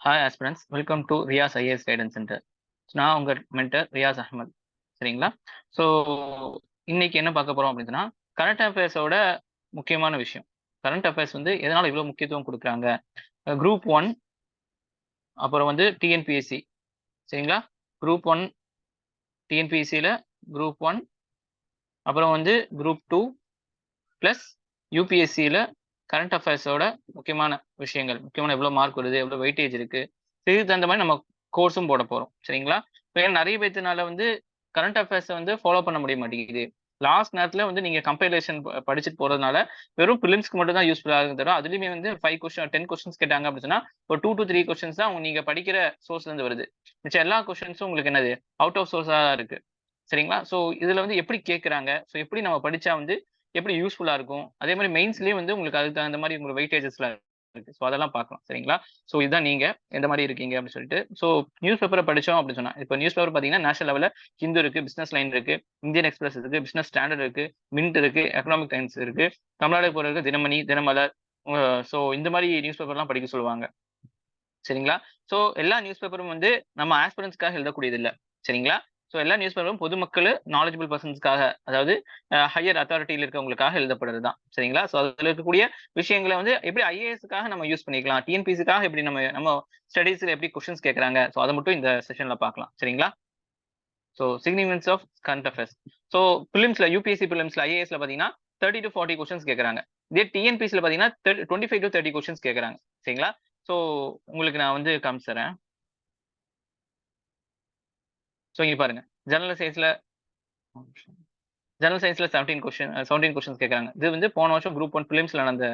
Hi aspirants, welcome to Riyas IAS guidance centre. நான் உங்கள் mentor Riyaz Ahmad. சரிங்களா? ஸோ இன்னைக்கு என்ன பார்க்க போறோம் அப்படின்னா, கரண்ட் அஃபேர்ஸோட முக்கியமான விஷயம். கரண்ட் அஃபேர்ஸ் வந்து எதனால இவ்வளோ முக்கியத்துவம் கொடுக்குறாங்க? குரூப் ஒன், அப்புறம் வந்து டிஎன்பிஎஸ்சி. சரிங்களா? குரூப் ஒன் டிஎன்பிஎஸ்சியில் குரூப் ஒன், அப்புறம் வந்து குரூப் டூ ப்ளஸ் யூபிஎஸ்சியில் கரண்ட் அஃபேர்ஸோட முக்கியமான விஷயங்கள், முக்கியமான எவ்வளோ மார்க் வருது, எவ்வளோ வெயிட்டேஜ் இருக்கு, இதுக்கு தகுந்த மாதிரி நம்ம கோர்ஸும் போட போறோம். சரிங்களா? இப்போ நிறைய பேர்த்துனால வந்து கரண்ட் அஃபேர்ஸை வந்து ஃபாலோ பண்ண முடிய மாட்டேங்குது. லாஸ்ட் நேரத்தில் வந்து நீங்க கம்பைலேஷன் படிச்சுட்டு போறதுனால வெறும் பிலிம்ஸ்க்கு மட்டும் தான் யூஸ்ஃபுல்லாக இருக்கும் தவிர, அதுலயுமே வந்து 10 கொஸ்டின்ஸ் கேட்டாங்க அப்படின்னு சொன்னா ஒரு 2 to 3 கொஸ்டின்ஸ் தான் நீங்க படிக்கிற சோர்ஸ்ல இருந்து வருது. மிச்சம் எல்லா கொஸ்டின்ஸும் உங்களுக்கு என்னது அவுட் ஆஃப் சோர்ஸா இருக்கு. சரிங்களா? ஸோ இதுல வந்து எப்படி கேட்கறாங்க, ஸோ எப்படி நம்ம படிச்சா வந்து எப்படி யூஸ்ஃபுல்லா இருக்கும், அதே மாதிரி மெயின்ஸ்லயே வந்து உங்களுக்கு அதுக்கு தகுந்த மாதிரி உங்களுக்கு வெயிட்டேஜஸ்லாம் இருக்கு. ஸோ அதெல்லாம் பார்க்கலாம். சரிங்களா? ஸோ இதுதான் நீங்க எந்த மாதிரி இருக்கீங்க அப்படின்னு சொல்லிட்டு. ஸோ நியூஸ் பேப்பரை படிச்சோம் அப்படின்னு சொன்னா, இப்போ நியூஸ் பேப்பர் பார்த்தீங்கன்னா நேஷனல் லெவலில் ஹிந்து இருக்கு, பிசினஸ் லைன் இருக்கு, இந்தியன் எக்ஸ்பிரஸ் இருக்கு, பிசினஸ் ஸ்டாண்டர்ட் இருக்கு, மின்ட் இருக்கு, எக்கனாமிக் டைம்ஸ் இருக்கு, தமிழ்நாடு போற இருக்கு, தினமணி, தினமலர். ஸோ இந்த மாதிரி நியூஸ் பேப்பர்லாம் படிக்க சொல்லுவாங்க. சரிங்களா? ஸோ எல்லா நியூஸ் பேப்பரும் வந்து நம்ம ஆஸ்பிரன்ஸ்க்காக எழுதக்கூடியது இல்ல. சரிங்களா? ஸோ எல்லா நியூஸ் பேப்பரும் பொதுமக்கள், நாலேஜபிள் பர்சன்ஸ்க்காக, அதாவது ஹையர் அத்தாரிட்டியில் இருக்கவங்களுக்காக எழுதப்படுறது தான். சரிங்களா? ஸோ அதில் இருக்கக்கூடிய விஷயங்களை வந்து எப்படி ஐஏஎஸ்க்காக நம்ம யூஸ் பண்ணிக்கலாம், டிஎன்பிசிக்காக எப்படி நம்ம ஸ்டடீஸ்ல எப்படி கொஸ்டின்ஸ் கேட்கறாங்க, ஸோ அதை மட்டும் இந்த செஷன்ல பார்க்கலாம். சரிங்களா? So significance of current affairs. So பிலிம்ஸ்ல, யூபிஎஸ்சி பிலிம்ஸ்ல, ஐஏஎஸ்ல பார்த்தீங்கன்னா 30 to 40 கொஸ்டின்ஸ் கேட்கறாங்க. இதே டிஎன்பிசியில் பார்த்தீங்கன்னா 25 to 30 கொஸ்டின்ஸ் கேட்கறாங்க. சரிங்களா? ஸோ உங்களுக்கு நான் வந்து காமிச்சுறேன். ஸோ இங்க பாருங்க, ஜெனரல் சயின்ஸ்ல 17 கொஸ்டின்ஸ் கேட்கறாங்க. இது வந்து போன வருஷம் குரூப் ஒன் பிலிம்ஸ்ல நடந்த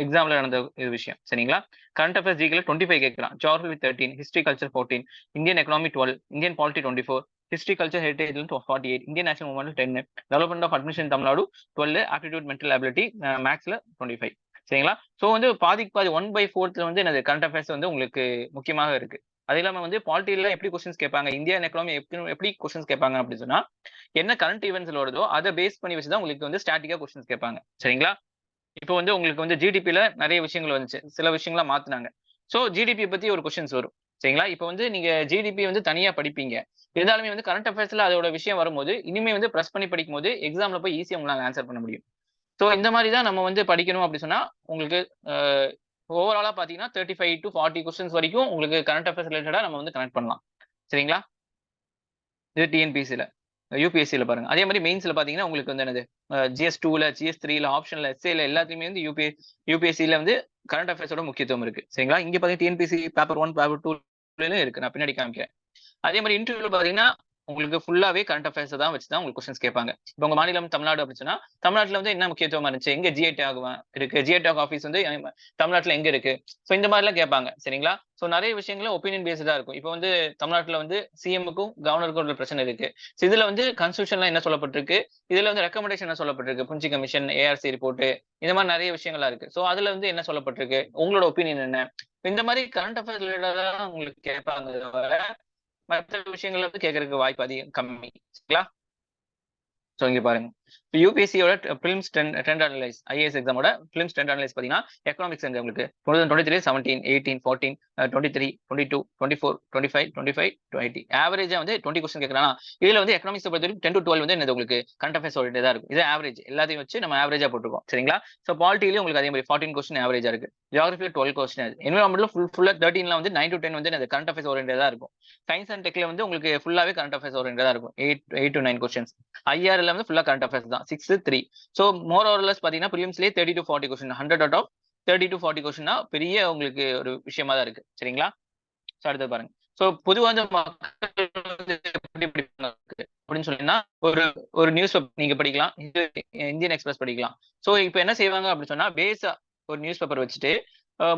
எக்ஸாம்ல நடந்த இது விஷயம். சரிங்களா? கரண்ட் அஃபேர்ஸ் ஜிகேல 25 கேட்கலாம், geography with 13, history culture 14, Indian economy 12, Indian polity 24, history culture heritage 48, Indian national movement 10, development of admission Tamil Nadu 12, aptitude mental ability மேக்ஸ்ல 25. சரிங்களா? ஸோ வந்து பாதிக்கு பாதி 1/4 வந்து என்னது கரண்ட் அஃபேர்ஸ் வந்து உங்களுக்கு முக்கியமாக இருக்கு. அது இல்லாம வந்து பாலிட்டியில எப்படி கொஸ்டின்ஸ் கேட்பாங்க, இந்தியன் எக்கனாமி எப்படி கொஸ்டின்ஸ் கேட்பாங்க அப்படின்னு சொன்னா, என்ன கரண்ட் ஈவெண்ட்ஸ்ல வருதோ அதை பேஸ் பண்ணி வச்சுதான் உங்களுக்கு வந்து ஸ்டாட்டிக்கா கொஸ்டின்ஸ் கேட்பாங்க. சரிங்களா? இப்போ வந்து உங்களுக்கு வந்து ஜிடிபில நிறைய விஷயங்கள் வந்துச்சு, சில விஷயங்களா மாத்தினாங்க. ஸோ ஜிடிபி பத்தி ஒரு கொஸ்டின்ஸ் வரும். சரிங்களா? இப்போ வந்து நீங்க ஜிடிபி வந்து தனியா படிப்பீங்க, இருந்தாலுமே வந்து கரண்ட் அஃபேர்ஸ்ல அதோட விஷயம் வரும்போது இனிமே வந்து பிரஸ் பண்ணி படிக்கும் போது எக்ஸாம்ல போய் ஈஸியா உங்களால ஆன்சர் பண்ண முடியும். ஸோ இந்த மாதிரி தான் நம்ம வந்து படிக்கணும் அப்படி சொன்னா உங்களுக்கு ஓவராலா பாத்தீங்கன்னா 35 to 40 கொஸ்டின்ஸ் வரைக்கும் உங்களுக்கு கரண்ட் அஃபேர்ஸ் ரிலேட்டடா நம்ம வந்து கனெக்ட் பண்ணலாம். சரிங்களா? இது டிஎன்பிசில. யூபிஎஸ்சில பாருங்க. அதே மாதிரி மெயின்ஸ்ல பாத்தீங்கன்னா உங்களுக்கு வந்து என்னது ஜிஎஸ் 2ல, ஜிஎஸ் 3ல, ஆப்ஷன்ல, எஸ்ஏல எல்லாத்தையுமே வந்து யூபிஎஸ்சில வந்து கரண்ட் அஃபேர்ஸோட முக்கியத்துவம் இருக்கு. சரிங்களா? இங்க பாத்தீங்கன்னா டிஎன்பிசி பேப்பர் 1, பேப்பர் 2 இருக்கு. நான் பின்னாடி காமிக்கிறேன். அதே மாதிரி இன்டர்வியூல பாத்தீங்கன்னா உங்களுக்கு ஃபுல்லாவே கரண்ட் அஃபேர்ஸ் தான் வச்சு தான் உங்களுக்கு கொஸ்டின்ஸ் கேட்பாங்க. இப்போ உங்க மாநிலம் தமிழ்நாடு அப்படின்னா தமிழ்நாட்டுல வந்து என்ன முக்கியத்துவமா இருந்துச்சு, எங்க ஜிஐ டாக் இருக்கு, ஜிஐ டாக் ஆஃபீஸ் வந்து தமிழ்நாட்டுல எங்க இருக்கு, ஸோ இந்த மாதிரி எல்லாம் கேட்பாங்க. சரிங்களா? ஸோ நிறைய விஷயங்கள ஒப்பீனியன் பேஸ்டா இருக்கும். இப்போ வந்து தமிழ்நாட்டுல வந்து சிஎம்முக்கும் கவர்னருக்கும் ஒரு பிரச்சனை இருக்கு. ஸோ இதுல வந்து கான்ஸ்டியூஷன்ல என்ன சொல்லப்பட்டிருக்கு, இதுல வந்து ரெக்கமெண்டேஷன் என்ன சொல்லப்பட்டிருக்கு, புஞ்சி கமிஷன், ஏஆர்சி ரிப்போர்ட், இந்த மாதிரி நிறைய விஷயங்களா இருக்கு. ஸோ அதுல வந்து என்ன சொல்லப்பட்டிருக்கு, உங்களோட ஒப்பீனியன் என்ன, இந்த மாதிரி கரண்ட் அஃபேர்ஸ் ரிலேட்டடா உங்களுக்கு கேட்பாங்க. மற்ற விஷயங்கள்ல வந்து கேட்கறதுக்கு வாய்ப்பு அதிகம் கம்மி. சரிங்களா? ஸோ இங்க பாருங்க, யூபிஎஸ்சியோட பிலிம்ஸ் ட்ரெண்ட் அனலைஸ், ஐஏஎஸ் எக்ஸாமோட பிலிம்ஸ் ட்ரெண்ட் அனலைஸ் பாத்தீங்கன்னா எக்கனாமிக்ஸ் வந்து உங்களுக்கு 2023 17, 18, 14, 23, 22, 24, 25, 25, 20 ஆவரேஜா வந்து 20 கொஸ்டின் கேட்கறாங்க. இதுல வந்து எக்கனாமிக்ஸ் பொறுத்த வரைக்கும் 10 to 12 வந்து என்னது உங்களுக்கு கரண்ட் அஃபேர்ஸ் ஓரியன்டா இருக்கும். இது ஆவரேஜ் எல்லாத்தையும் வச்சு நம்ம ஆவரேஜா போட்டுருக்கோம். சரிங்களா? ஸோ பாலிட்டிலயும் உங்களுக்கு அதே மாதிரி 14 கொஸ்டின் ஆவரேஜா இருக்கு, ஜியோகிரபில 12 கொஸ்டின், என்விரான்மெண்ட்ல ஃபுல்லா 13ல வந்து 9 to 10 வந்து என்னது கரண்ட் அஃபேர்ஸ் ஓரியன்டா இருக்கும். சயின்ஸ் அண்ட் டெக்ல வந்து உங்களுக்கு ஃபுல்லாவே கரண்ட் அஃபேர்ஸ் ஓரியன்டா இருக்கும், 8 to 9 கொஸ்டின்ஸ். ஐஆர்ல வந்து ஃபுல்லா கரண்ட் அஃபேர்ஸ் தான், 6, 3. ஸோ மோர் ஆர்லெஸ் பாத்தீங்கன்னா பிலிம்ஸ்லேயே 30 to 40 question, 100 out of 30 to 40 கொஸ்டின்னா பெரிய உங்களுக்கு ஒரு விஷயமா தான் இருக்கு. சரிங்களா? ஸோ அடுத்து பாருங்க. ஸோ பொதுவாக வந்து மக்கள் வந்து எப்படி படிப்பாங்க அப்படின்னு சொன்னீங்கன்னா, ஒரு ஒரு நியூஸ் நீங்க படிக்கலாம், இந்தியன் எக்ஸ்பிரஸ் படிக்கலாம். ஸோ இப்போ என்ன செய்வாங்க அப்படின்னு சொன்னா, பேஸா ஒரு நியூஸ் பேப்பர் வச்சுட்டு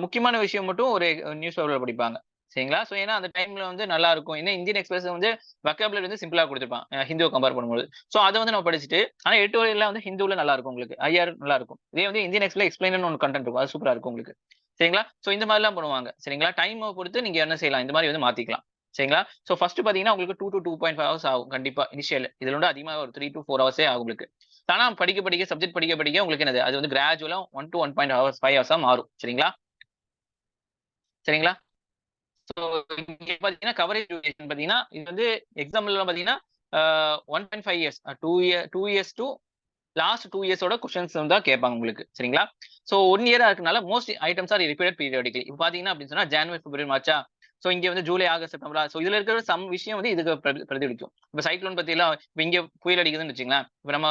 முக்கியமான விஷயம் மட்டும் ஒரு நியூஸ் பேப்பர்ல படிப்பாங்க. சரிங்களா? ஸோ ஏன்னா அந்த டைம்ல வந்து நல்லா இருக்கும். ஏன்னா இந்தியன் எக்ஸ்பிரஸ் வந்து வொக்காபுலரி வந்து சிம்பிளா கொடுத்துருப்பான், ஹிந்துவை கம்பேர் பண்ணும்போது. ஸோ அதை வந்து நம்ம படிச்சுட்டு, ஆனா எட்டுவரையில வந்து ஹிந்துல நல்லா இருக்கும் உங்களுக்கு, ஐஆர் நல்லா இருக்கும். இதே வந்து இந்தியன் எக்ஸ்பிரஸ் எக்ஸ்பிளைன் ஒன்று கண்டென்ட் இருக்கும், அது சூப்பரா இருக்கும் உங்களுக்கு. சரிங்களா? ஸோ இந்த மாதிரிலாம் பண்ணுவாங்க. சரிங்களா? டைமை பொறுத்து நீங்க என்ன செய்யலாம், இந்த மாதிரி வந்து மாத்திக்கலாம். சரிங்களா? ஸோ ஃபர்ஸ்ட் பாத்தீங்கன்னா உங்களுக்கு 2 to 2.5 ஹவர்ஸ் ஆகும் கண்டிப்பா இனிஷியல். இதுல வந்து அதிகமாக ஒரு 3 to 4 ஹவர்ஸே ஆகும் உங்களுக்கு. ஆனா படிக்க சப்ஜெக்ட் படிக்க உங்களுக்கு என்னது அது வந்து கிராஜுவலா 1 to 1.5 ஹவர்ஸ் 5 ஹவர்ஸா மாறும். சரிங்களா? சரிங்களா? ஸோ இங்க பாத்தீங்கன்னா கவரேஜ் டியூரேஷன் பாத்தீங்கன்னா இது வந்து எக்ஸாம்பிள் பாத்தீங்கன்னா 1.5 இயர்ஸ் 2 இயர்ஸ் டு லாஸ்ட் 2 இயர்ஸோட கொஸ்டின்ஸ் தான் கேட்பாங்க உங்களுக்கு சரிங்களா. ஸோ 1 இயரா இருக்கனால most items are repeated periodically. இப்போ பாத்தீங்கன்னா அப்படின்னு சொன்னா ஜனவரி பிப்ரவரி மார்ச்சா, ஸோ இங்க வந்து ஜூலை ஆகஸ்ட் செப்டம்பரா, ஸோ இதுல இருக்கிற சம் விஷயம் வந்து இதுக்கு பிரதிபலிக்கும். இப்போ சைக்ளோன் பத்தி எல்லாம் இப்போ இங்க புயல் அடிக்குதுன்னு வச்சுங்களேன். இப்போ நம்ம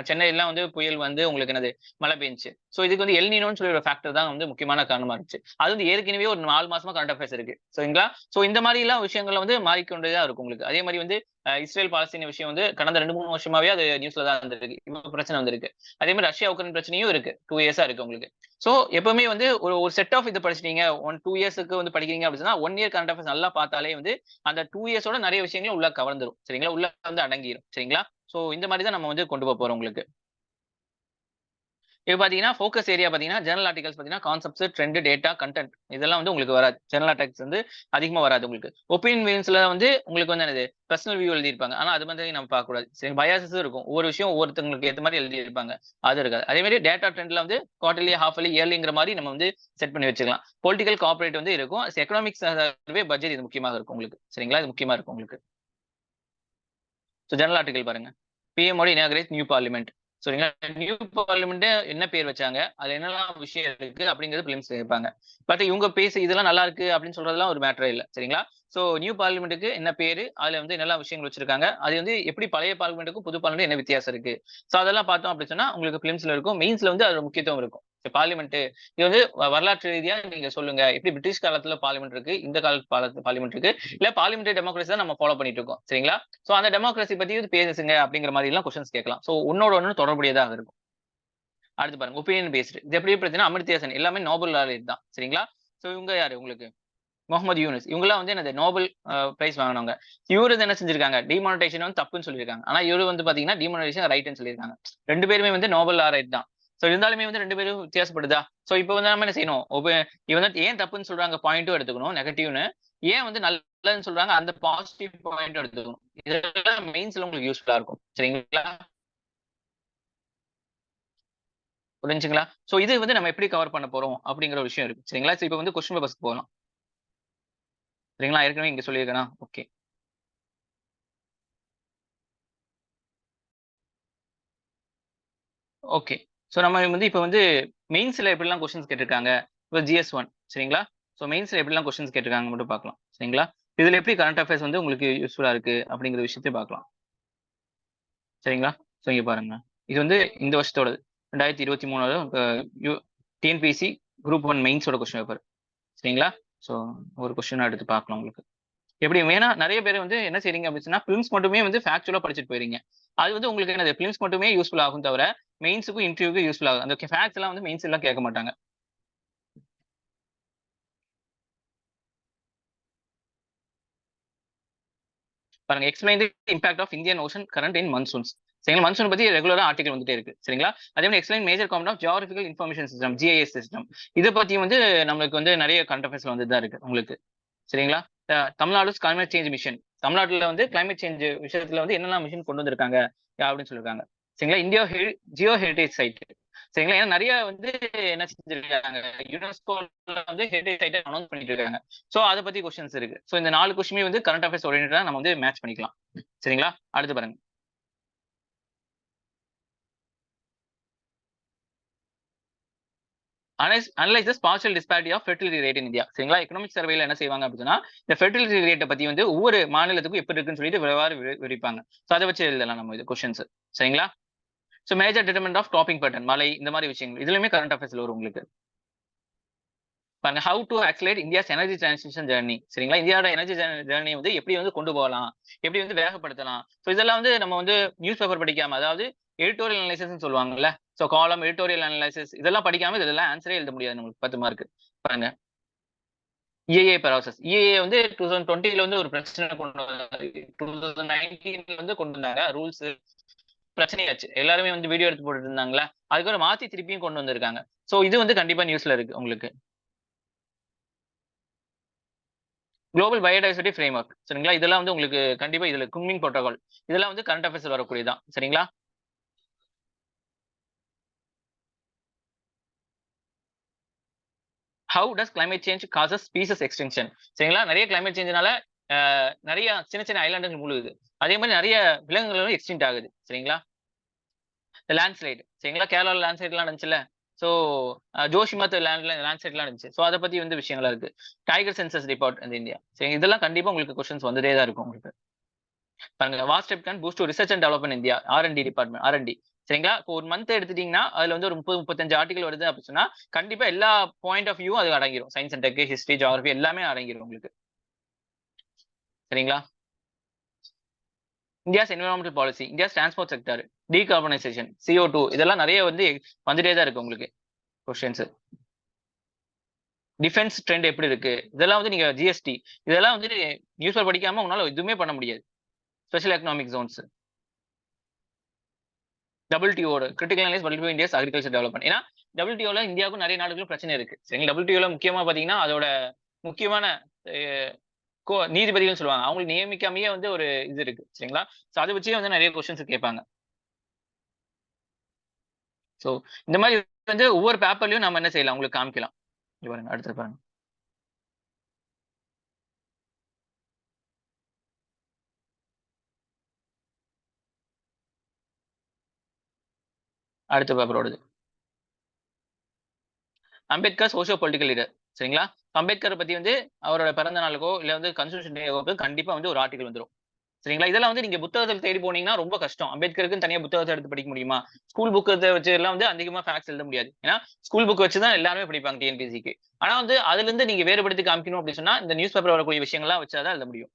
சென்னையெல்லாம் வந்து புயல் வந்து உங்களுக்கு என்னது மழை பெஞ்சுச்சு. ஸோ இதுக்கு வந்து எல்னினோன்னு சொல்லி ஒரு ஃபேக்டர் தான் வந்து முக்கியமான காரணமா இருந்துச்சு. அது வந்து ஏற்கனவே ஒரு 4 மாசமா கரண்ட் அஃபேர்ஸ் இருக்கு சரிங்களா. ஸோ இந்த மாதிரி எல்லாம் விஷயங்கள்ல வந்து மாறிக்கொண்டே தான் இருக்கும் உங்களுக்கு. அதே மாதிரி வந்து இஸ்ரேல் பாலஸ்தீன விஷயம் வந்து கடந்த 2-3 வருஷமாவே அது நியூஸ்ல தான் இருந்திருக்கு. இப்போ பிரச்சனை வந்திருக்கு. அதே மாதிரி ரஷ்யா உக்ரைன் பிரச்சனையும் இருக்கு. 2 இயர்ஸா இருக்கு உங்களுக்கு. சோ எப்பவுமே வந்து ஒரு செட் ஆஃப் இது படிச்சிட்டீங்க 2 இயர்ஸ்க்கு வந்து படிக்கிறீங்க அப்படின்னா 1 இயர் கரண்ட் அஃபேர்ஸ் நல்லா பார்த்தாலே வந்து அந்த 2 இயர்ஸோட நிறைய விஷயங்களும் உள்ள கவர்ந்துரும் சரிங்களா, உள்ள வந்து அடங்கிரும் சரிங்களா. சோ இந்த மாதிரி தான் நம்ம வந்து கொண்டு போக போறோம் உங்களுக்கு. இப்ப பாத்தீங்கன்னா ஃபோக்கஸ் ஏரியா பாத்தீங்கன்னா ஜெனரல் ஆர்டிகல்ஸ் பாத்தீங்கன்னா கான்செப்ட்ஸ், ட்ரெண்ட், டேட்டா, கண்டென்ட் இதெல்லாம் வந்து உங்களுக்கு வராது. ஜெனரல் ஆர்டிகல்ஸ் வந்து அதிகமா வராது உங்களுக்கு. ஒப்பீனியன் வியூஸ்ல வந்து உங்களுக்கு வந்து என்னது பர்சனல் வியூ எழுதியிருப்பாங்க. ஆனா அது மாதிரி நம்ம பார்க்க கூடாது. சரி பயாசஸும் இருக்கும். ஒவ்வொரு விஷயம் ஒவ்வொருத்தங்களுக்கு ஏத்த மாதிரி எழுதியிருப்பாங்க. அது இருக்காது. அதே மாதிரி டேட்டா ட்ரெண்ட்ல வந்து குவார்டர்லி, ஹாஃப்லி, இயர்லிங்கிற மாதிரி நம்ம வந்து செட் பண்ணி வச்சுக்கலாம். பொலிட்டிக்கல் கார்ப்பரேட் வந்து இருக்கும். எக்கனாமிக்ஸ் சர்வே, பட்ஜெட் இது முக்கியமாக இருக்கும் உங்களுக்கு. சரிங்களா, இது முக்கியமா இருக்கும் உங்களுக்கு. ஸோ ஜெனரல் ஆர்டிகல் பாருங்க. PM Modi inaugurate new parliament. சரிங்களா, நியூ பார்லிமெண்ட் என்ன பேர் வச்சாங்க, அதுல என்னெல்லாம் விஷயம் இருக்கு அப்படிங்கிறது பிலிம்ஸ் கேட்பாங்க. பட் இவங்க பேச இதெல்லாம் நல்லா இருக்கு அப்படின்னு சொல்றதெல்லாம் ஒரு மேட்டரே இல்ல சரிங்களா. சோ நியூ பார்லிமெண்ட்டுக்கு என்ன பேரு, அதுல வந்து என்னெல்லாம் விஷயங்கள் வச்சிருக்காங்க, அது வந்து எப்படி பழைய பார்லிமெண்ட்டுக்கும் புது பார்லிமெண்ட் என்ன வித்தியாசம் இருக்கு, சோ அதெல்லாம் பார்த்தோம் அப்படி சொன்னா உங்களுக்கு பிலிம்ஸ்ல இருக்கும். மெயின்ஸ்ல வந்து அது முக்கியத்துவம் இருக்கும். பார்லிமெண்ட் இது வந்து வரலாற்று ரீதியா நீங்க சொல்லுங்க, எப்படி பிரிட்டிஷ் காலத்துல பார்லிமெண்ட் இருக்கு, இந்த காலத்து பார்லிமெண்ட் இருக்கு, இல்ல பார்லிமெண்டரி டெமோக்ரஸி தான் நம்ம ஃபாலோ பண்ணிட்டு இருக்கோம் சரிங்களா. சோ அந்த டெமோக்ரஸி பத்தி பேசுங்க அப்படிங்கிற மாதிரி எல்லாம் கொஸ்டின்ஸ் கேட்கலாம். சோ ஒன்னோட ஒன்னு தொடர்புடையதாக இருக்கும். அடுத்து பாருங்க ஒப்பீனியன் பேஸ்டு. இது எப்படி பிரச்சனை, அமிர்தா சென் எல்லாமே நோபல் லாரேட் தான் சரிங்களா. சோ இவங்க யாரு உங்களுக்கு முகமது யூனுஸ், இவங்கலாம் வந்து என்னது நோபல் பிரைஸ் வாங்கினவங்க. இவரு என்ன செஞ்சிருக்காங்க, டிமானிட்டைசேஷன் வந்து தப்புன்னு சொல்லியிருக்காங்க. ஆனா இவரு வந்து பாத்தீங்கன்னா டிமானிட்டைசேஷன் ரைட்னு சொல்லியிருக்காங்க. 2 பேருமே வந்து நோபல் லாரேட் தான். சோ இருந்தாலுமே வந்து 2 பேரும் வித்தியாசப்படுதா. சோ இப்போ வந்து நம்ம என்ன செய்யணும், இவன் வந்து ஏன் தப்புன்னு சொல்றாங்க பாயிண்ட்டும் எடுத்துக்கணும், நெகட்டிவ்னு ஏன் வந்து நல்லதுன்னு சொல்றாங்க அந்த பாசிட்டிவ் பாயிண்ட்டும் எடுத்துக்கணும். இதெல்லாம் மெயின்ஸ்ல உங்களுக்கு யூஸ்ஃபுல்லா இருக்கும் சரிங்களா. புரிஞ்சுங்களா. சோ இது வந்து நம்ம எப்படி கவர் பண்ண போறோம் அப்படிங்கிற ஒரு விஷயம் இருக்கு சரிங்களா. சோ இப்போ வந்து கொஸ்டின் பேப்பர்ஸ்க்கு போகலாம் சரிங்களா. ஏற்கனவே இங்க சொல்லியிருக்கேனா, ஓகே. ஓகே. சோ நம்ம வந்து இப்ப வந்து மெயின்ஸ்ல எப்படிலாம் கொஸ்டின்ஸ் கேட்டிருக்காங்க. இப்ப GS1 சரிங்களா. சோ மெயின்ஸ்ல எப்படிலாம் கொஸ்டின்ஸ் கேட்டிருக்காங்க மட்டும் பார்க்கலாம் சரிங்களா. இதுல எப்படி கரண்ட் அஃபேர்ஸ் வந்து உங்களுக்கு யூஸ்ஃபுல்லா இருக்கு அப்படிங்கிற விஷயத்தையும் பார்க்கலாம் சரிங்களா. சோ இங்க பாருங்க. இது வந்து இந்த வருஷத்தோடது 2023 டிஎன்பிஎஸ்சி குரூப் 1 மெயின்ஸோட கொஸ்டின் பேப்பர் சரிங்களா. சோ ஒரு கொஸ்டின் எடுத்து பார்க்கலாம் உங்களுக்கு. எப்படி ஏன்னா நிறைய பேர் வந்து என்ன செய்றீங்க அப்படின்னா பிலிம்ஸ் மட்டுமே வந்து ஃபேக்சுவலா படிச்சுட்டு போயிருங்க. அது வந்து உங்களுக்கு என்னது பிலிம்ஸ் மட்டுமே யூஸ்ஃபுல் ஆகும் தவிர மெயின்ஸுக்கும் இன்டர்வியூக்கும் யூஸ்ஃபுல் ஆகும். அந்த ஃபேக்ட்ஸ் எல்லாம் வந்து மெயின்ஸ் எல்லாம் கேட்க மாட்டாங்க. பாருங்க explain the impact of Indian ocean current in monsoons சரிங்களா. மன்சூன் பத்தி ரெகுலரா ஆர்டிகல் வந்துட்டே இருக்கு சரிங்களா. அதே மாதிரி explain major component of geographical information system GIS system. இதை பத்தி வந்து நம்மளுக்கு வந்து நிறைய கரண்ட் அஃபேர்ஸ்ல வந்து தான் இருக்கு உங்களுக்கு சரிங்களா. தமிழ்நாடு கிளைமேட் சேஞ்ச் மிஷன், தமிழ்நாட்டுல வந்து கிளைமேட் சேஞ்ச் விஷயத்துல வந்து என்னெல்லாம் மிஷன் கொண்டு வந்திருக்காங்க அப்படின்னு சொல்லியிருக்காங்க சரிங்களா. இந்தியா ஜியோ ஹெரிடேஜ் சைட் சரிங்களா. ஏன்னா நிறைய வந்து என்ன செஞ்சிருக்காங்க, யுனெஸ்கோல வந்து ஹெரிடேஜ் சைட்டை அனௌன்ஸ் பண்ணிட்டு இருக்காங்க. சோ அதை பத்தி கொஸ்டின்ஸ் இருக்கு. சோ இந்த 4 கொஸ்டினுமே வந்து கரண்ட் அஃபேர்ஸ் ஓரியன்டா நம்ம வந்து மேட்ச் பண்ணிக்கலாம் சரிங்களா. அடுத்து பாருங்க. Analyse partial disparity of fertility rate in India சரிங்களா. எக்கனாமிக் சர்வேல என்ன செய்வாங்க அப்படின்னா இந்த ஃபெர்டிலிட்டி ரேட்டை பத்தி வந்து ஒவ்வொரு மாநிலத்துக்கும் எப்படி இருக்குன்னு சொல்லிட்டு விரைவாறு விரிப்பாங்க. சோ அதை வச்சு எழுதலாம் நம்ம இது கொஸ்டின்ஸ் சரிங்களா. சோ மேஜர் டிட்டர்மெண்ட் ஆஃப் டாப்பிங் பேட்டர்ன் மழை இந்த மாதிரி விஷயங்கள் இதுலயுமே கரண்ட் அஃபேர்ஸ்ல வரும் உங்களுக்கு. பாருங்க how to accelerate India's energy transition journey சரிங்களா. இந்தியாவோட எனர்ஜி ஜர்னி வந்து எப்படி வந்து கொண்டு போகலாம், எப்படி வந்து வேகப்படுத்தலாம். ஸோ இதெல்லாம் வந்து நம்ம வந்து நியூஸ் பேப்பர் படிக்காம, அதாவது எடிட்டோரியல் அனலைசிஸ் சொல்லுவாங்கல்ல. ஸோ காலம் எடிட்டோரியல் அனலைசிஸ் இதெல்லாம் படிக்காம இதெல்லாம் ஆன்சரே எழுத முடியாது நம்மளுக்கு 10 மார்க். பாருங்க EIA ப்ராசஸ். EIA வந்து 2020ல வந்து ஒரு பிரச்சனை கொண்டு வந்தாங்க. 2019ல வந்து கொண்டு வந்தாங்க ரூல்ஸ், பிரச்சனையாச்சு. எல்லாருமே வந்து வீடியோ எடுத்து போட்டுட்டு இருந்தாங்களா, அதுக்கப்புறம் மாத்தி திருப்பியும் கொண்டு வந்திருக்காங்க. சோ இது வந்து கண்டிப்பா நியூஸ்ல இருக்கு உங்களுக்கு. குளோபல் பயோடைவர்சிட்டி ஃப்ரேம்வொர்க் சரிங்களா. இதெல்லாம் வந்து உங்களுக்கு கண்டிப்பா இதுல குன்மிங் புரோட்டோகால் இதெல்லாம் வந்து கரண்ட் அஃபேர்ஸ் வரக்கூடியதான் சரிங்களா. How does climate change causes species extension. சரிங்களா, நிறைய கிளைமேட் சேஞ்சினால நிறைய சின்ன சின்ன ஐலாண்டுகள் முழுகுது. அதே மாதிரி நிறைய விலங்குகளும் எக்ஸ்டிங்ட் ஆகுது. சரிங்களா, லேண்ட்ஸ்லைடு. சரிங்களா, கேரளாவில் லேண்ட்ஸ்லைட்லாம் இருந்துச்சுல்ல. ஸோ ஜோஷிமத் லேண்ட்ஸ்லைட்லாம் இருந்துச்சு. ஸோ அதை பத்தி வந்து விஷயங்களா இருக்கு. டைகர் சென்சஸ் ரிப்போர்ட் இந்த இந்தியா. சரி, இதெல்லாம் கண்டிப்பா உங்களுக்கு கொஸ்டின்ஸ் வந்துட்டே தான் இருக்கும் உங்களுக்கு. பாருங்க, vast step can boost to research and development India, R&D department, R&D. சரிங்களா, இப்போ ஒரு மந்த் எடுத்துட்டீங்கன்னா அதுல வந்து ஒரு 30-35 ஆர்டிகல் வருது அப்படின்னு சொன்னா கண்டிப்பா எல்லா பாயிண்ட் ஆஃப் வியூ அது அடங்கிடும். Science and tech, history, geography எல்லாமே அடங்கிடும் உங்களுக்கு. சரிங்களா, India's environmental policy, India's transport sector, decarbonisation, CO2, இதெல்லாம் நிறைய வந்து வந்துட்டே தான் இருக்கு உங்களுக்கு கொஸ்டின்ஸ். டிஃபென்ஸ் ட்ரெண்ட் எப்படி இருக்கு, இதெல்லாம் வந்து நீங்க GST இதெல்லாம் வந்து நியூஸ் பேப்பர் படிக்காம உங்களால எதுவுமே பண்ண முடியாது. Special economic Jones, WTO critical analyse WTO India's agriculture development. ஏன்னா WTOல இந்தியாவுக்கும் நிறைய நாடுகளும் பிரச்சனை இருக்கு. சரிங்களா, WTOல முக்கியமா பாத்தீங்கன்னா அதோட முக்கியமான நீதிபதிகள் சொல்லுவாங்க, அவங்களுக்கு நியமிக்காமையே வந்து ஒரு இது இருக்கு. சரிங்களா, சோ அதை வச்சே வந்து நிறைய கொஸ்டின்ஸ் கேட்பாங்க. சோ இந்த மாதிரி வந்து ஒவ்வொரு பேப்பர்லயும் நம்ம என்ன செய்யலாம் உங்களுக்கு காமிக்கலாம். இங்க பாருங்க, அடுத்து பாருங்க. அடுத்த பேப்பர் ஓடுது. Ambedkar socio political leader. சரிங்களா, அம்பேத்கர் பத்தி வந்து அவரோட பிறந்த நாளுக்கோ இல்ல வந்து கன்ஸ்டிடியூஷன் டேக்கோ கண்டிப்பா வந்து ஒரு ஆர்டிகல் வந்துரும். சரிங்களா, இதெல்லாம் வந்து நீங்க புத்தகத்தில் தேடி போனீங்கன்னா ரொம்ப கஷ்டம். அம்பேத்கருக்குன்னு தனியா புத்தகத்தை எடுத்து படிக்க முடியுமா? ஸ்கூல் புக்கத்தை வச்சு எல்லாம் வந்து அதிகமா ஃபேக்ட்ஸ் எழுத முடியாது. ஏன்னா ஸ்கூல் புக் வச்சு தான் எல்லாருமே படிப்பாங்க TNPSC-க்கு. ஆனா வந்து அதுல இருந்து நீங்க வேறுபடுத்தி காமிக்கணும் அப்படின்னு சொன்னா இந்த நியூஸ் பேப்பர் வரக்கூடிய விஷயங்கள்லாம் வச்சாதான் எழுத முடியும்.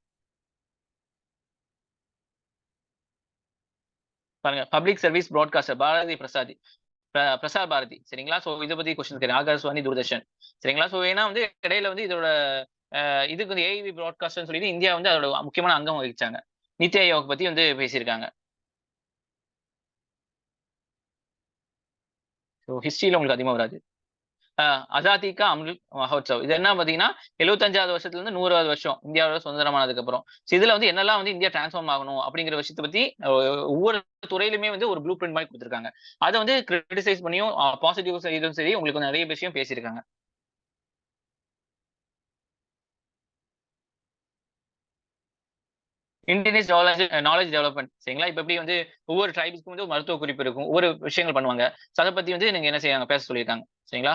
பாருங்க, public service broadcaster Bharati Prasad, Prasar Bharati. சரிங்களா, சோ இதை பத்தி கொஸ்டின் கேட்க, ஆகாஷ்வாணி, தூர்தர்ஷன். சரிங்களா, சோ ஏன்னா வந்து இடையில வந்து இதோட இதுக்கு வந்து AIV பிராட்காஸ்ட்னு சொல்லிட்டு இந்தியா வந்து அதோட முக்கியமான அங்கம் வகிச்சாங்க. நித்தி ஆயோக் பத்தி வந்து பேசியிருக்காங்க. ஸோ ஹிஸ்டரியில உங்களுக்கு அதிகமா வராது. அசாதி கா அம்ருத் மஹோத்சவ், இது என்ன பாத்தீங்கன்னா 75வது வருஷத்துல இருந்து 100வது வருஷம் இந்தியாவோட சுதந்திரமானதுக்கு அப்புறம். இதுல வந்து என்னெல்லாம் வந்து இந்தியா டிரான்ஸ்ஃபார்ம் ஆகணும் அப்படிங்கிற விஷயத்தை பத்தி ஒவ்வொரு துறையிலுமே வந்து ஒரு ப்ளூ பிரிண்ட் மாதிரி கொடுத்திருக்காங்க. அதை வந்து கிரிட்டிசைஸ் பண்ணியும் பாசிட்டிவ் இதுவும் சரி உங்களுக்கு நிறைய விஷயம் பேசியிருக்காங்க. Indian knowledge development. சரிங்களா, இப்ப எப்படி வந்து ஒவ்வொரு ட்ரைப்ஸ்க்கும் வந்து ஒரு மருத்துவ குறிப்பு இருக்கும், ஒவ்வொரு விஷயங்கள் பண்ணுவாங்க. அதை பத்தி வந்து நீங்க என்ன செய்யாங்க பேச சொல்லியிருக்காங்க. சரிங்களா,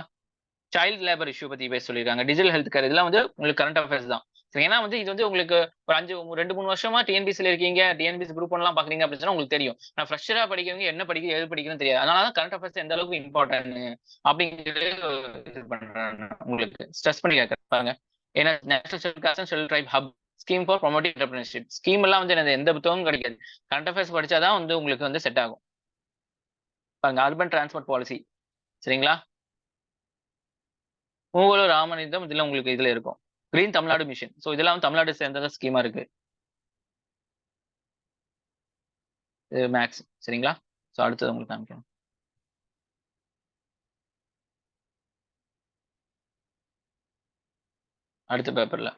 சைல்ட் லேபர் இஷ்யூ பத்தி பேச சொல்லியிருக்காங்க. டிஜிட்டல் ஹெல்த் கேர், இதெல்லாம் வந்து உங்களுக்கு கரண்ட் அஃபேர்ஸ் தான். ஏன்னா வந்து இது வந்து உங்களுக்கு ஒரு 2-3 வருஷமா TNPSC இருக்கீங்க, TNPSC குரூப் 1 பாக்குறீங்க அப்படின்னு சொன்னா உங்களுக்கு தெரியும். நான் ஃப்ரெஷரா படிக்கிறவங்க என்ன படிக்க எது படிக்கணும்னு தெரியாது. அதனாலதான் கரண்ட் அஃபேர்ஸ் எந்த அளவுக்கு இம்பார்ட்டன்ட் அப்படிங்கிறது இது பண்றேன் உங்களுக்கு ஸ்ட்ரெஸ் பண்ணி கேட்கறாங்க. ஏன்னா national schedule cost and schedule try hub scheme for promoting entrepreneurship scheme எல்லாம் வந்து எனக்கு எந்த புத்தகமும் கிடைக்காது. கரண்ட் அஃபேர்ஸ் படிச்சாதான் வந்து உங்களுக்கு வந்து செட் ஆகும். பாருங்க, அர்பன் டிரான்ஸ்போர்ட் பாலிசி. சரிங்களா, மூவலூர் ராமனிதம் இதுல உங்களுக்கு இதுல இருக்கும். Green Tamil Nadu mission. சோ இதெல்லாம் தமிழ்நாடு சேர்ந்த ஸ்கீமா இருக்கு. மேக்ஸ். சரிங்களா, சோ அடுத்தது உங்களுக்கு காமிக்கிறேன். அடுத்த பேப்பர்ல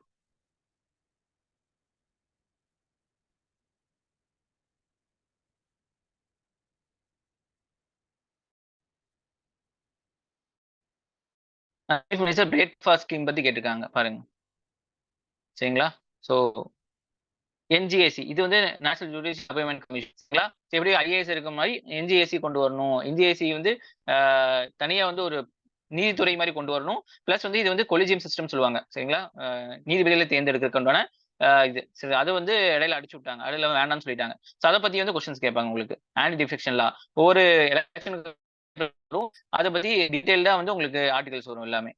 பிரேக்ஃபாஸ்ட் ஸ்கீம் பத்தி கேட்டிருக்காங்க பாருங்க. சரிங்களா, சோ NGAC இது வந்து நேஷனல் ஜுடிஷியல் அப்பாயின்மெண்ட் கமிஷன். சரிங்களா, எப்படி IAS இருக்க மாதிரி NGAC கொண்டு வரணும். NGAC வந்து தனியா வந்து ஒரு நீதித்துறை மாதிரி கொண்டு வரணும். பிளஸ் வந்து இது வந்து கொலிஜியம் சிஸ்டம் சொல்லுவாங்க. சரிங்களா, நீதிபதிகளை தேர்ந்தெடுக்கிறதுக்கான இது சரி, அது வந்து இடையில அடிச்சு விட்டாங்க, இடையில வேண்டாம்னு சொல்லிட்டாங்க. ஸோ அதை பத்தி வந்து கொஸ்டின்ஸ் கேட்பாங்க உங்களுக்கு. ஆன்டி டிஃபெக்ஷன் லா ஒவ்வொரு எலெக்ஷனுக்கு வரும், அதை பத்தி டீடைல்டா வந்து உங்களுக்கு ஆர்டிகல்ஸ் வரும் எல்லாமே.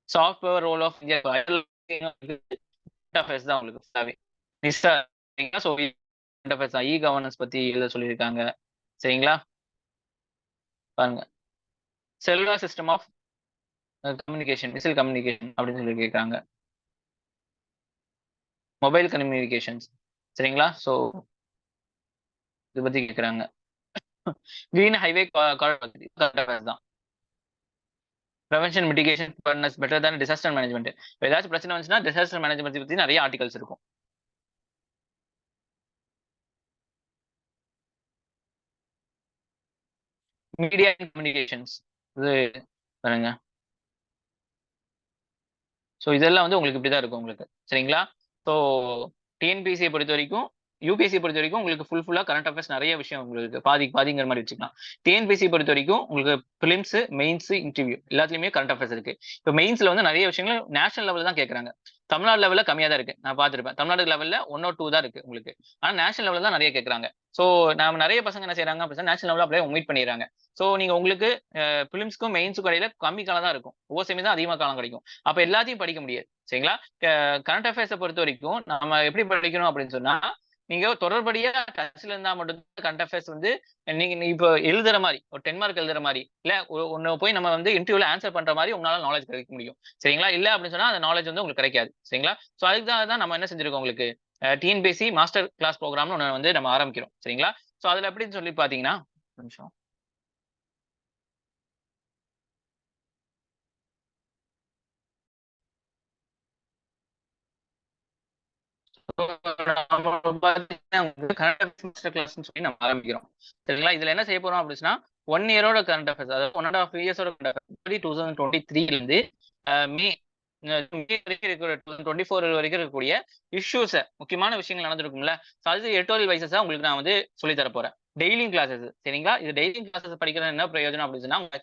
Software role of India affairs தான் உங்களுக்கு ஃபுல்லாவே. நிஸ்ஸா ஸோ அஃபேர்ஸ் தான். கவர்னன்ஸ் பத்தி எழுத சொல்லியிருக்காங்க. சரிங்களா, பாருங்க, cellular system of communication, missile communication அப்படின்னு சொல்லி கேட்குறாங்க. Mobile communications. சரிங்களா, ஸோ இதை பத்தி கேட்குறாங்க. கிரீன் ஹைவே கார்டர் தான். ப்ரிவென்ஷன் மிட்டிகேஷன் பெட்டர் தான் டிசாஸ்டர் மேனேஜ்மெண்ட். ஏதாச்சும் பிரச்சனை வந்துச்சுன்னா டிசாஸ்டர் மேனேஜ்மெண்ட் பத்தி நிறைய ஆர்டிகல்ஸ் இருக்கும். மீடியா அண்ட் கம்யூனிகேஷன்ஸ் இது பாருங்க. ஸோ இதெல்லாம் வந்து உங்களுக்கு இப்படிதான் இருக்கும் உங்களுக்கு, சரிங்களா? ஸோ டிஎன்பிஎஸ்சியை பொறுத்த வரைக்கும், யூபிஎஸ்சி பொறுத்த வரைக்கும் உங்களுக்கு ஃபுல்லா கரண்ட் அஃபேர்ஸ் நிறைய விஷயம் உங்களுக்கு பாதிங்கிற மாதிரி வச்சுக்கலாம். டிஎன்பிஎஸ்சி பொறுத்த வரைக்கும் உங்களுக்கு பிலிம்ஸ், மெயின்ஸ், இன்டர்வியூ எல்லாத்துலயுமே கரண்ட் அஃபேர்ஸ் இருக்கு. இப்போ மெயின்ஸ்ல வந்து நிறைய விஷயங்கள் நேஷனல் லெவலில் தான் கேட்கறாங்க. தமிழ்நாடு லெவலில் கம்மியா தான் இருக்கு, நான் பார்த்துருப்பேன். தமிழ்நாடு லெவலில் 1 or 2 தான் இருக்கு உங்களுக்கு. ஆனா நேஷனல் லெவலில் தான் நிறைய கேட்கறாங்க. ஸோ நாம நிறைய பசங்க என்ன செய்யறாங்க அப்படின்னா நேஷனல் லெவலில் அப்படியே ஒமிட் பண்ணிடுறாங்க. ஸோ நீங்க உங்களுக்கு பிலிம்ஸ்க்கும் மெயின்ஸுக்கும் இடையில கம்மி காலம் தான் இருக்கும், ஒவ்வொரு செமி தான் அதிகமாக காலம் கிடைக்கும். அப்ப எல்லாத்தையும் படிக்க முடியாது, சரிங்களா? கரண்ட் அஃபேர்ஸை பொறுத்த வரைக்கும் நம்ம எப்படி படிக்கணும் அப்படின்னு சொன்னா, நீங்க தொடர்படியா டச்ல இருந்தா மட்டும் கரண்ட் அஃபேர்ஸ் வந்து நீங்க இப்போ எழுதுற மாதிரி ஒரு 10 மார்க் எழுதுற மாதிரி இல்ல ஒன்னு போய் நம்ம வந்து இன்டர்வியூல ஆன்சர் பண்ற மாதிரி உங்களால நாலேஜ் கிடைக்க முடியும், சரிங்களா? இல்ல அப்படின்னு சொன்னா அந்த நாலேஜ் வந்து உங்களுக்கு கிடைக்காது, சரிங்களா? சோ அதுக்கு தான் நம்ம என்ன செஞ்சிருக்கோம், உங்களுக்கு டிஎன்பிஎஸ்சி மாஸ்டர் கிளாஸ் ப்ரோக்ராம்னு ஒன்று வந்து நம்ம ஆரம்பிக்கிறோம், சரிங்களா? சோ அதுல எப்படின்னு சொல்லி பாத்தீங்கன்னா, ஒரு நிமிஷம். சொல்லி நம்ம ஆரம்பிக்கிறோம், சரிங்களா? இதுல என்ன செய்ய போறோம் அப்படின்னா 1 இயரோட கரண்ட் அஃபேர்ஸ், அதாவது 1.5 இயர்ஸோட கரண்ட் அஃபேர்ஸ் 2023 இருந்து மே வரைக்கும் இருக்கிற 2024 வரைக்கும் இருக்கக்கூடிய இஷ்யூஸ், முக்கியமான விஷயங்கள் நடந்திருக்கும்ல, அது எடிட்டோரியல் வைசஸா உங்களுக்கு நான் வந்து சொல்லி தர போறேன். டெய்லியும் கிளாஸஸ், சரிங்களா? இது டெய்லியும் கிளாஸஸ் படிக்கிறது என்ன பிரயோஜனம் அப்படின்னு சொன்னா, உங்க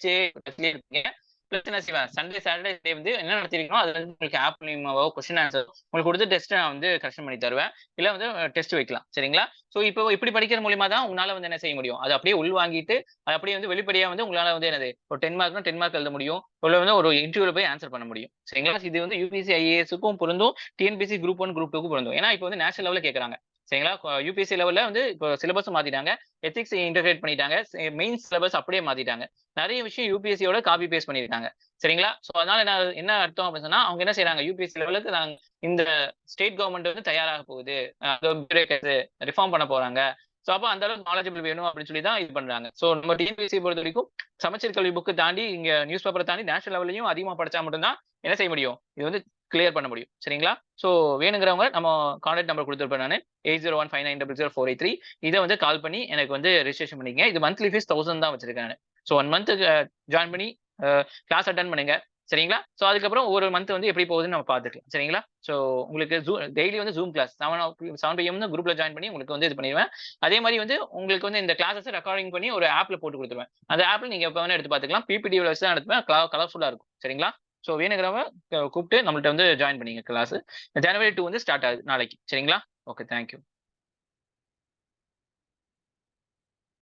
இருப்பீங்க. பிளஸ் என்ன செய்வேன், சண்டே சாட்டர்டே வந்து என்ன நடத்திருக்கணும் அது வந்து உங்களுக்கு ஆப் மூலியமாவோ கொஸ்டின் ஆன்சர் உங்களுக்கு கொடுத்து டெஸ்ட் நான் வந்து கரெக்ஷன் பண்ணி தருவேன். இல்ல வந்து டெஸ்ட் வைக்கலாம், சரிங்களா? சோ இப்போ இப்படி படிக்கிற மூலியமா தான் உங்களால வந்து என்ன செய்ய முடியும், அது அப்படியே உள் வாங்கிட்டு அது அப்படியே வந்து வெளிப்படையா வந்து உங்களால வந்து என்னது ஒரு 10 மார்க்னா 10 மார்க் எழுத முடியும், இல்ல வந்து ஒரு இன்டர்வியூல போய் ஆன்சர் பண்ண முடியும், சரிங்களா? இது வந்து யூபிஎஸ்சி ஐஏஎஸ்க்கும் பொருந்தும், டிஎன்பிஎஸ்சி குரூப் 1 குரூப் 2க்கும் பொருந்தும். ஏன்னா இப்போ வந்து நேஷனல் லெவலில் கேட்கறாங்க, சரிங்களா? யூபிஎஸ்சி லெவலில் வந்து இப்போ சிலபஸ் மாத்திட்டாங்க, எத்திக்ஸ் இன்டகிரேட் பண்ணிட்டாங்க, மெயின் சிலபஸ் அப்படியே மாத்திட்டாங்க, நிறைய விஷயம் யூபிஎஸ்சியோட காப்பி பேஸ்ட் பண்ணிருக்காங்க, சரிங்களா? சோ அதனால என்ன அர்த்தம் அப்படின்னு சொன்னா, அவங்க என்ன செய்யறாங்க, யூபிஎஸ்சி லெவலுக்கு இந்த ஸ்டேட் கவர்மெண்ட் வந்து தயாராக போகுது, ரிஃபார்ம் பண்ண போறாங்க. சோ அப்ப அந்த அளவுக்கு நாலேஜபிள் வேணும் அப்படின்னு சொல்லி தான் இது பண்றாங்க. சோ நம்ம டிஎன்பிஎஸ்சி பொறுத்த வரைக்கும் சமச்சீர் கல்வி புக்கு தாண்டி இங்க நியூஸ் பேப்பரை தாண்டி நேஷனல் லெவலையும் அதிகமா படிச்சா மட்டும்தான் என்ன செய்ய முடியும், இது வந்து கிளியர் பண்ண முடியும், சரிங்களா? சோ வேணுங்கிறவங்க நம்ம கான்டாக்ட் நம்பர் கொடுத்துருப்பேன் நான் 8015900483. இதை வந்து கால் பண்ணி எனக்கு வந்து ரெஜிஸ்ட்ரேஷன் பண்ணிக்கங்க. இது மந்த்லி ஃபீஸ் 1000 தான் வச்சிருக்கேன். ஸோ 1 மந்த் ஜாயின் பண்ணி கிளாஸ் அட்டன் பண்ணுங்க, சரிங்களா? ஸோ அதுக்கப்புறம் ஒரு மந்த் வந்து எப்படி போகுதுன்னு நம்ம பார்த்துக்கலாம், சரிங்களா? ஸோ உங்களுக்கு டெய்லி வந்து ஜூம் கிளாஸ் 7 PM குரூப்ல ஜாயின் பண்ணி உங்களுக்கு வந்து இது பண்ணிடுவேன். அதே மாதிரி வந்து உங்களுக்கு வந்து இந்த கிளாஸஸ் ரெக்கார்டிங் பண்ணி ஒரு ஆப்ல போட்டு கொடுத்துருவேன். அந்த ஆப்ல நீங்க எப்போ வேணா எடுத்து பார்த்துக்கலாம். பிபிடி வச்சு தான் எடுத்துப்பேன், கலர்ஃபுல்லா இருக்கும், சரிங்களா? ஸோ வேணுங்கிறவங்க கூப்பிட்டு நம்மள்ட்ட வந்து ஜாயின் பண்ணிங்க கிளாஸ். ஜனவரி 2 வந்து ஸ்டார்ட் ஆகுது நாளைக்கு, சரிங்களா? Okay, thank you.